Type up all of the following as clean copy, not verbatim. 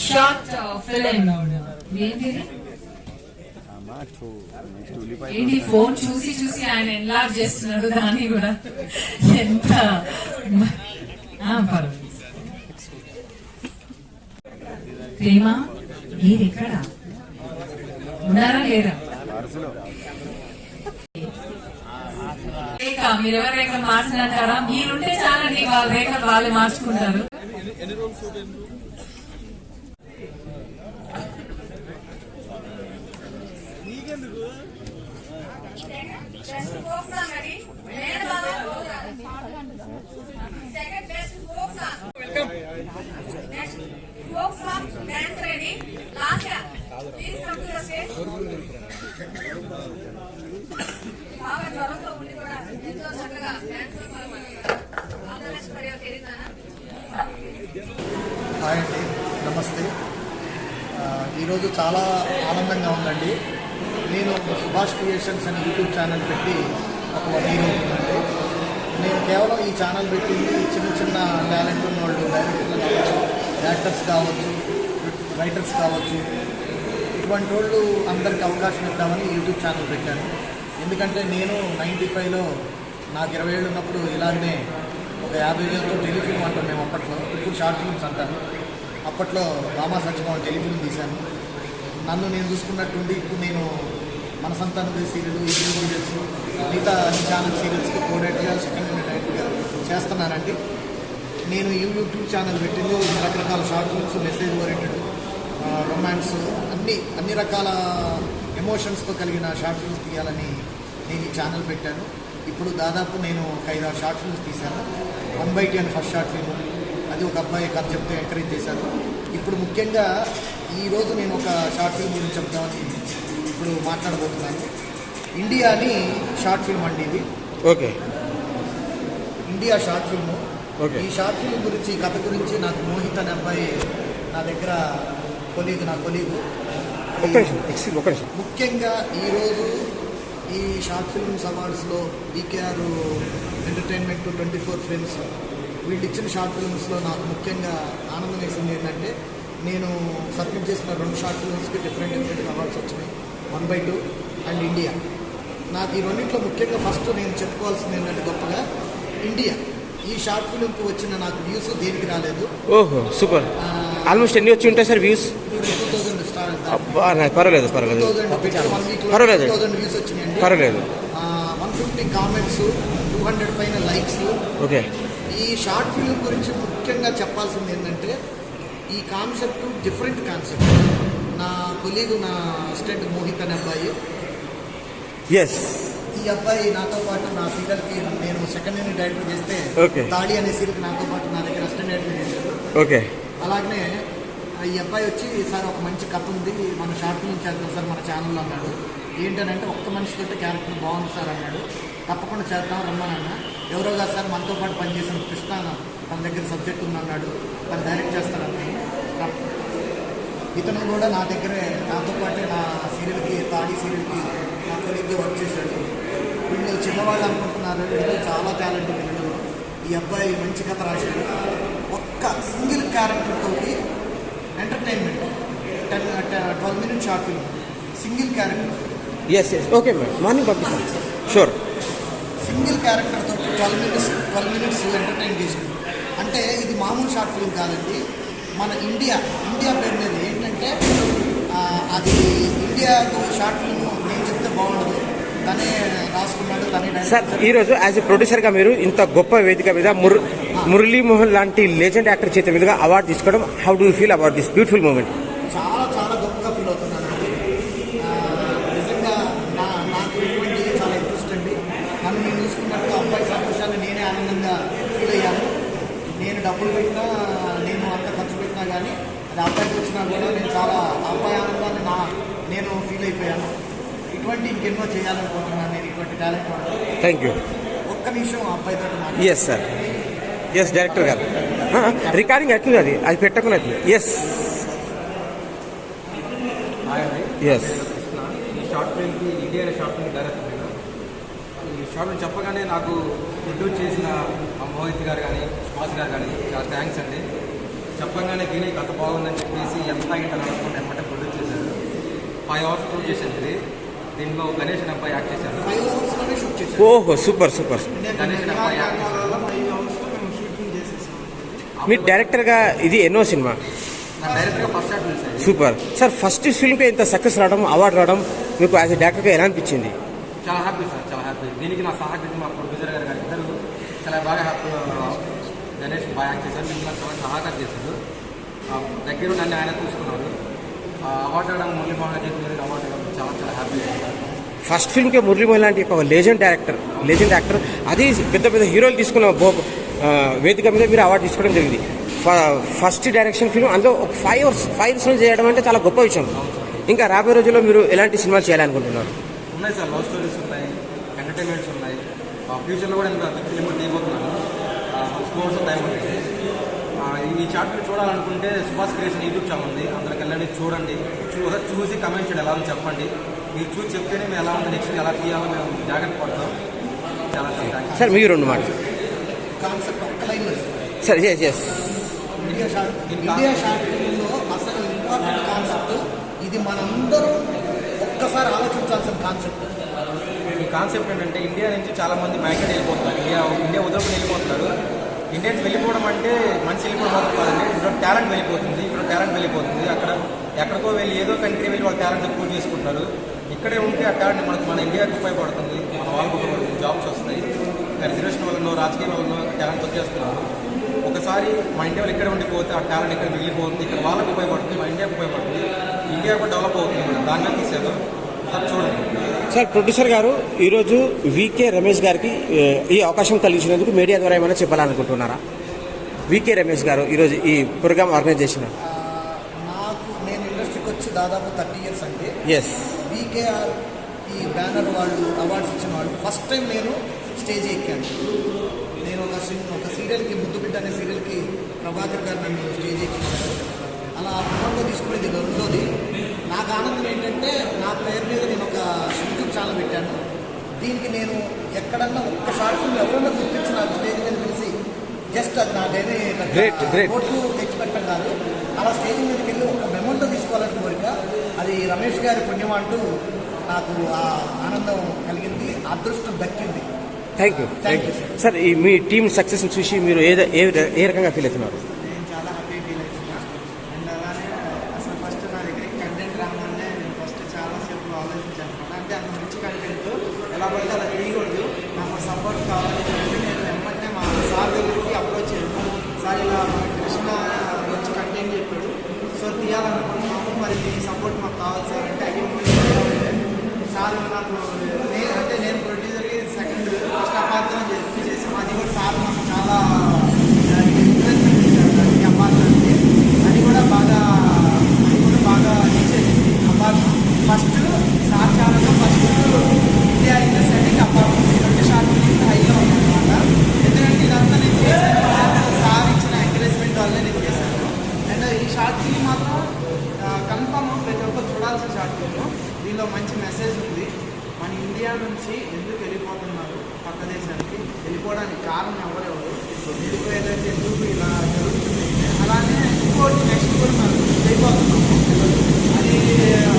Short film ఏంటిది? ఏంటి phone చూసి చూసి ఆయన ఎన్లార్జ్ చేస్తున్నాడు దాన్ని కూడా. ఎంత పర్వాలేదు. ప్రేమ మీరు ఎక్కడ ఉన్నారా లేరా? మీరు ఎవరు రేఖలు మార్చినంటారా? మీరుంటే చాలండి, వాళ్ళ రేఖలు వాళ్ళు మార్చుకుంటారు. హాయ్ అండి, నమస్తే. ఈరోజు చాలా ఆనందంగా ఉందండి. నేను సుభాష్ క్రియేషన్స్ అనే యూట్యూబ్ ఛానల్ పెట్టి ఒక 1 year అవుతుందండి. నేను కేవలం ఈ ఛానల్ పెట్టింది చిన్న చిన్న టాలెంట్ ఉన్న వాళ్ళు, డైరెక్టర్లు కావచ్చు, యాక్టర్స్ కావచ్చు, రైటర్స్ కావచ్చు, ఇటువంటి వాళ్ళు అందరికీ అవకాశం ఇద్దామని యూట్యూబ్ ఛానల్ పెట్టాను. ఎందుకంటే నేను 95లో నాకు 20 ఏళ్ళు ఉన్నప్పుడు ఇలాగనే ఒక 50 వేలతో టెలిఫిల్మ్ అంటాం మేము అప్పట్లో. ఇప్పుడు షార్ట్ ఫిల్మ్స్ అంటారు. అప్పట్లో రామా సత్యభామ టెలిఫిల్మ్ తీశాను. నన్ను నేను చూసుకున్నట్టుండి ఇప్పుడు నేను మన సంతానం సీరియల్, ఈ సీరియల్స్, మిగతా అన్ని ఛానల్ సీరియల్స్కి కోడేట్గా, సెకండ్ డైరెక్ట్గా చేస్తున్నానండి. నేను యూట్యూబ్ ఛానల్ పెట్టింది రకరకాల short films, message oriented, romance, అన్ని రకాల ఎమోషన్స్తో కలిగిన షార్ట్ ఫిల్మ్స్ తీయాలని నేను ఈ ఛానల్ పెట్టాను. ఇప్పుడు దాదాపు నేను 5-6 షార్ట్ ఫిల్మ్స్ తీశాను. 1/10 ఫస్ట్ షార్ట్ ఫిల్మ్, అది ఒక అబ్బాయి కథ చెప్తే ఎంకరేజ్ చేశాను. ఇప్పుడు ముఖ్యంగా ఈరోజు నేను ఒక షార్ట్ ఫిల్మ్ గురించి చెప్తామని ఇప్పుడు మాట్లాడబోతున్నాను. ఇండియా అని షార్ట్ ఫిల్మ్ అండి ఇది. Okay, India short film. ఈ షార్ట్ ఫిల్మ్ గురించి, కథ గురించి నాకు మోహిత్ అనే అబ్బాయి నా దగ్గర నా కొలీగు. ముఖ్యంగా ఈరోజు ఈ షార్ట్ ఫిల్మ్స్ అవార్డ్స్లో BKR ఎంటర్టైన్మెంట్ 24 ఫిల్మ్స్ వీళ్ళు ఇచ్చిన షార్ట్ ఫిల్మ్స్లో నాకు ముఖ్యంగా ఆనందం వేసింది ఏంటంటే, నేను సబ్మిట్ చేసిన 2 షార్ట్ ఫిల్మ్స్కి డిఫరెంట్ అవార్డ్స్ వచ్చినాయి, 1/2 అండ్ ఇండియా. నాకు ఈ రెండింటిలో ముఖ్యంగా ఫస్ట్ నేను చెప్పుకోవాల్సింది ఏంటంటే, గొప్పగా ఇండియా ఈ షార్ట్ ఫిల్మ్కి వచ్చిన నాకు వ్యూస్ దేనికి రాలేదు. ఓహో, సూపర్. ఆల్మోస్ట్ ఎన్ని వచ్చి ఉంటాయి సార్ వ్యూస్? 2000 స్టార్. పర్వాలేదు 2000 వ్యూస్ వచ్చినాయండి. పర్వాలేదు. 150 కామెంట్స్, 200 పైన లైక్స్. ఓకే. ఈ షార్ట్ ఫిల్మ్ గురించి ముఖ్యంగా చెప్పాల్సింది ఏంటంటే, ఈ కాన్సెప్ట్ డిఫరెంట్ కాన్సెప్ట్. నా కొలీగు, నా అసిస్టెంట్ మోహిత్ అనే అబ్బాయి, ఈ అబ్బాయి నాతో పాటు నా సీరియల్కి నేను సెకండ్ యూనిట్ డైరెక్టర్ చేస్తే, తాడి అనే సీరియల్కి నాతో పాటు నా దగ్గర అసిస్టెంట్ డైరెక్టర్ చేశాడు. ఓకే. అలాగనే ఈ అబ్బాయి వచ్చి, సార్ ఒక మంచి కథ ఉంది, మన షార్ట్ ఫిల్మ్ చేద్దాం సార్ మన ఛానల్లో అన్నాడు. ఏంటనంటే, ఒక్క మనిషితో క్యారెక్టర్ బాగుంది సార్ అన్నాడు. తప్పకుండా చేద్దాం రమ్మనన్నా. ఎవరో కాదు సార్, మనతో పాటు పనిచేసిన కృష్ణ తన దగ్గర సబ్జెక్ట్ ఉందన్నాడు, తను డైరెక్ట్ చేస్తానన్నాడు. ఇతను కూడా నా దగ్గరే నాతో పాటే నా సీరియల్కి, తాడి సీరియల్కి నా కొలీగ్గా వర్క్ చేశాడు. వీళ్ళు చిన్నవాళ్ళు అనుకుంటున్నారు, వీళ్ళు చాలా టాలెంట్ ఉంది. వీళ్ళు ఈ అబ్బాయి మంచి కథ రాశాడు. ఒక్క సింగిల్ క్యారెక్టర్ తోటి entertainment 12 minute short film, single character. Okay madam, morning పంపిస్తాను. షూర్. సింగిల్ క్యారెక్టర్ తోటి 12 minutes ఎంటర్టైన్ చేసింది. అంటే ఇది మామూలు షార్ట్ ఫిల్మ్ కాదండి. మన ఇండియా పేరు మీద ఏంటంటే, అది ఇండియా షార్ట్ ఫిల్మ్ నేను చెప్తే బాగుండదు, తనే రాసుకున్నాడు, తనే. సార్, ఈరోజు యాజ్ ఎ ప్రొడ్యూసర్గా మీరు ఇంత గొప్ప వేదిక మీద మురళీమోహన్ లాంటి లెజెండ్ యాక్టర్ చేతి మీదుగా అవార్డు తీసుకోవడం, how do you feel about this beautiful moment? చాలా చాలా గొప్పగా ఫీల్ అవుతున్నానండి. నిజంగా నాకు ఇటువంటి చాలా ఇంట్రెస్ట్ అండి. నన్ను నేను చూసుకున్నట్టు అబ్బాయి సంతోషాన్ని నేనే ఆనందంగా ఫీల్ అయ్యాను. నేను డబ్బులు పెట్టినా, నేను అంత ఖర్చు పెట్టినా కానీ అది అబ్బాయికి వచ్చినా కూడా నేను చాలా అబ్బాయి ఆనందాన్ని నేను ఫీల్ అయిపోయాను. ఇటువంటి ఇంకెన్నో చేయాలనుకుంటున్నాను నేను, ఇటువంటి టాలెంట్. Thank you. ఒక్క నిమిషం అబ్బాయితో. ఎస్ సార్, ఎస్ డైరెక్టర్ గారు రికార్డింగ్ అవుతుంది, అది పెట్టకున్నది. Yes yes. ఈ షార్ట్ ఫిల్మ్కి ఇండియా షార్ట్ ఫిల్మ్ డైరెక్టర్. ఈ షార్ట్ ఫిల్మ్ చెప్పగానే నాకు ప్రొడ్యూస్ చేసిన మోహిత్ గారు కానీ సుభాష్ గారు కానీ చాలా థ్యాంక్స్ అండి. చెప్పగానే దీనికి అంత బాగుందని చెప్పేసి ఎంత ఇంటర్వ్యూ ఎమ్మటే ప్రొడ్యూస్ చేశారు. 5 hours షూట్ చేసేది. దీంట్లో గణేష్ అనే అబ్బాయి యాక్ట్ చేశారు. 5 hours షూట్ చేశారు. ఓహో సూపర్ సూపర్. గణేష్ అనే అబ్బాయి యాక్ట్ చేశారు. మీరు డైరెక్టర్గా ఇది ఎన్నో సినిమా? నా డైరెక్ట్గా ఫస్ట్ షాట్ చూసాను. Super sir. ఫస్ట్ ఫిల్మ్కి ఇంత సక్సెస్ రావడం, అవార్డు రావడం మీకు యాజ్ ఎ డైరెక్టర్గా ఎలా అనిపించింది? చాలా హ్యాపీ సార్, చాలా హ్యాపీ. దీనికి నా సహకరించి మా ప్రొడ్యూసర్ గారు ఇద్దరు చాలా బాగా హ్యాపీ. గణేష్ బాగా యాక్ట్ చేశారు. దీనికి నాకు చాలా సహకారం చేశారు. దగ్గర నన్ను ఆయన చూసుకున్నారు. అవార్డు రావడం మురళీమోహన్ చేసిన అవార్డు రావడం చాలా చాలా హ్యాపీ. ఫస్ట్ ఫిల్మ్కే మురళీమోహన్ లాంటి ఒక లెజెండ్ యాక్టర్ అది పెద్ద పెద్ద హీరోలు తీసుకున్న వేదిక మీద మీరు అవార్డు తీసుకోవడం జరిగింది. ఫస్ట్ డైరెక్షన్ ఫిల్మ్ అందులో ఒక 5 years చేయడం అంటే చాలా గొప్ప విషయం. ఇంకా రాబోయే రోజుల్లో మీరు ఎలాంటి సినిమాలు చేయాలనుకుంటున్నారు? ఉన్నాయి సార్, లవ్ స్టోరీస్ ఉన్నాయి, ఎంటర్టైన్మెంట్స్ ఉన్నాయి. ఫ్యూచర్లో కూడా ఇంకా బిగ్ ఫిల్మ్ తీయబోతున్నాను. స్పోర్ట్స్ టైం ఉంటుంది. ఈ చార్ట్ చూడాలనుకుంటే సుభాష్ క్రియేషన్ యూట్యూబ్ ఛానల్ ఉంది, అందులోకి వెళ్ళండి, చూడండి. చూసి కమెంట్ చేయండి, ఎలా ఉందో చెప్పండి. మీరు చూసి చెప్తేనే మేము ఎలా ఉంది నెక్స్ట్ ఎలా తీయాలో మేము జాగ్రత్త పడతాం. చాలా చాలా సార్ మీరు 2 మాటలు కాన్సెప్ట్ ఒక్క లైన్లో సార్. ఎస్ ఇండియా షార్ట్ ఫిల్మ్లో అసలు ఇంపార్టెంట్ కాన్సెప్ట్ ఇది. మనందరూ ఒక్కసారి ఆలోచించాల్సిన కాన్సెప్ట్. ఈ కాన్సెప్ట్ ఏంటంటే ఇండియా నుంచి చాలా మంది మైగ్రేట్ వెళ్ళిపోతున్నారు. ఇండియా వదులుకుని వెళ్ళిపోతున్నారు. ఇండియా నుంచి వెళ్ళిపోవడం అంటే మనిషి వెళ్ళిపోవడం కాదండి. ఇక్కడ టాలెంట్ వెళ్ళిపోతుంది. అక్కడ ఎక్కడికో వెళ్ళి ఏదో కంట్రీ వెళ్ళి వాళ్ళ టాలెంట్ ప్రూవ్ చేసుకుంటారు. ఇక్కడే ఉంటే ఆ టాలెంట్ మన ఇండియాకి ఉపయోగపడుతుంది. మన వాళ్ళకు ఉపయోగపడుతుంది. జాబ్స్ వస్తాయి. రిజర్వేషన్ వల్ల రాజకీయ వల్ల టాలెంట్ వచ్చేస్తున్నారు. ఒకసారి మా ఇండియా వాళ్ళు ఇక్కడే ఉండిపోతే ఆ టాలెంట్ ఇక్కడ మిగిలిపోతుంది. ఇక్కడ వాళ్ళకి ఉపయోగపడుతుంది, మా ఇండియాకి ఉపయోగపడుతుంది. ఇండియా కూడా డెవలప్ అవుతుంది మేడం. దానిలో తీసేదో సార్ చూడండి. సార్ ప్రొడ్యూసర్ గారు ఈరోజు వికే రమేష్ గారికి ఈ అవకాశం కలిగించినందుకు మీడియా ద్వారా ఏమైనా చెప్పాలనుకుంటున్నారా? వికే రమేష్ గారు ఈరోజు ఈ ప్రోగ్రామ్ ఆర్గనైజ్ చేసిన నేను ఇండస్ట్రీకి వచ్చి దాదాపు 30 years అండి. ఎస్ వికేఆర్ ఈ బ్యానర్ వాళ్ళు అవార్డ్స్ ఇచ్చిన వాళ్ళు ఫస్ట్ టైం నేను స్టేజ్ ఎక్కాను. నేను ఒక సీరియల్కి ముద్దుబిడ్డ అనే సీరియల్కి ప్రభాకర్ గారు నన్ను స్టేజ్ ఎక్కించారు. అలా అమౌంట్లో తీసుకునేది రెండోది. నాకు ఆనందం ఏంటంటే నా పేరు మీద నేను ఒక యూట్యూబ్ ఛానల్ పెట్టాను. దీనికి నేను ఎక్కడన్నా ఒక్క షార్ట్ ఫిల్మ్ ఎవరన్నా గుర్తించి నాకు స్టేజ్ మీద పిలిచి జస్ట్ అది నాకైనా కోట్లు తెచ్చిపెట్టడం కాదు, అలా స్టేజ్ మీదకి వెళ్ళి ఒక మెమోంటో తీసుకోవాలని కోరిక. అది రమేష్ గారి పుణ్యం అంటూ నాకు ఆ ఆనందం కలిగింది, అదృష్టం దక్కింది. Thank you sir. ఈ మీ టీమ్ సక్సెస్ చూసి మీరు ఏ రకంగా ఫీల్ అవుతున్నారు? నేను చాలా హ్యాపీ ఫీల్ అవుతున్నా. అండ్ అలానే అసలు ఫస్ట్ నా దగ్గరికి కంటెంట్ రాగానే నేను ఫస్ట్ చాలాసేపు ఆలోచించాను అనమాట. అంటే అంత మంచి కంటెంట్ ఎలా పడితే అలా తీయకూడదు, నాకు సపోర్ట్ కావాలి చెప్పి నేను వెంటనే మా సార్ దగ్గరికి అప్రోచ్ అయ్యాను. సార్ ఇలా కృష్ణ మంచి కంటెంట్ చెప్పాడు, సో తీయాలనుకుంటున్నాము, మరి మీ సపోర్ట్ మాకు కావాలి సార్ అంటే అయ్యే సార్ నాకు నేను ప్రొడ్యూసర్కి సెకండ్ ఫస్ట్ అపార్థం చేసాము. అది కూడా సార్ నాకు చాలా ఎంకరేజ్మెంట్ చేశారు దానికి అపార్థానికి. అది కూడా బాగా ఇచ్చేది అపార్థం. ఫస్ట్ సార్ ఛానల్లో ఫస్ట్ ఇండియా అయితే సెకండ్ అపార్థం. ఈ 2 షార్ట్ ఫిల్మ్స్ హైలో ఉందన్నమాట. ఎందుకంటే ఇదంతా నేను చేశాను సార్ ఇచ్చిన ఎంకరేజ్మెంట్ వల్లే నేను చేశాను. అండ్ ఈ షార్ట్ ఫిల్మ్ మాత్రం కన్ఫామ్ ప్రతి ఒక్కరు చూడాల్సిన షార్ట్ ఫిల్మ్. దీనిలో మంచి మెసేజ్ ఉంది. మన ఇండియా నుంచి ఎందుకు వెళ్ళిపోతున్నారు పక్క దేశానికి, వెళ్ళిపోవడానికి కారణం ఎవరెవరు, వెళ్ళిపోయేదంటే ఎందుకు ఇలా జరుగుతుంది. అలానే ఇంకోటి నెక్స్ట్ కూడా మనం వెళ్ళిపోతున్నాం. అది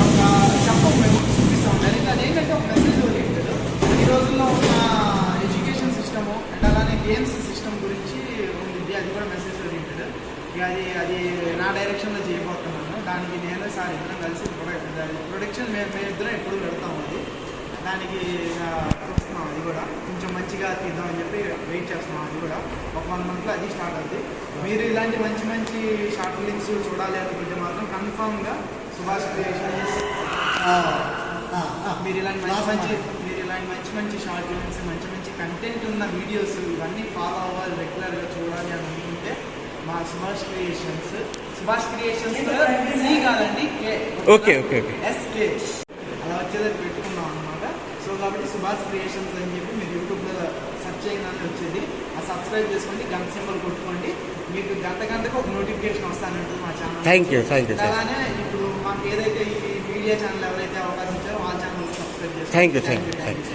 ఒక చెప్పం మేము చూపిస్తాం. దానికి అదేంటంటే ఒక మెసేజ్ ఓరియంటెడ్. ఈ రోజుల్లో ఉన్న ఎడ్యుకేషన్ సిస్టము అండ్ అలానే గేమ్స్ సిస్టమ్ గురించి ఉంది. అది కూడా మెసేజ్ ఓరియంటెడ్. ఇక అది నా డైరెక్షన్లో చేయబోతున్నాను. దానికి నేను సార్ ఇద్దరం కలిసి ప్రొడక్షన్ మేము ఇద్దరం ఎప్పుడు పెడతాము. దానికి చూస్తున్నాం. అది కూడా కొంచెం మంచిగా తీద్దామని చెప్పి వెయిట్ చేస్తున్నాం. అది కూడా ఒక 1 monthలో అది స్టార్ట్ అవుతుంది. మీరు ఇలాంటి మంచి షార్ట్ ఫిలిమ్స్ చూడాలి అనుకుంటే మాత్రం కన్ఫామ్గా సుభాష్ క్రియేషన్స్ మీరు ఇలాంటి మంచి షార్ట్ ఫిలిమ్స్ మంచి కంటెంట్ ఉన్న వీడియోస్ ఇవన్నీ ఫాలో అవ్వాలి, రెగ్యులర్గా చూడాలి అని అనుకుంటే మా సుభాష్ క్రియేషన్స్ సి కాదండి కే, ఓకే ఎస్కే అలా వచ్చేది పెట్టుకున్నాం అనమాట. సో కాబట్టి సుభాష్ క్రియేషన్స్ అని చెప్పి మీరు యూట్యూబ్లో సెర్చ్ చేయగానే వచ్చేది. ఆ సబ్స్క్రైబ్ చేసుకోండి, గంట సింబల్ కొట్టుకోండి. మీకు గంటకు ఒక నోటిఫికేషన్ వస్తానంటుంది మా ఛానల్. Thank you. అలానే ఇప్పుడు మాకు ఏదైతే ఈ మీడియా ఛానల్ ఎవరైతే అవకాశం ఇచ్చారో ఆ ఛానల్ సబ్స్క్రైబ్ చేసుకోండి. Thank you.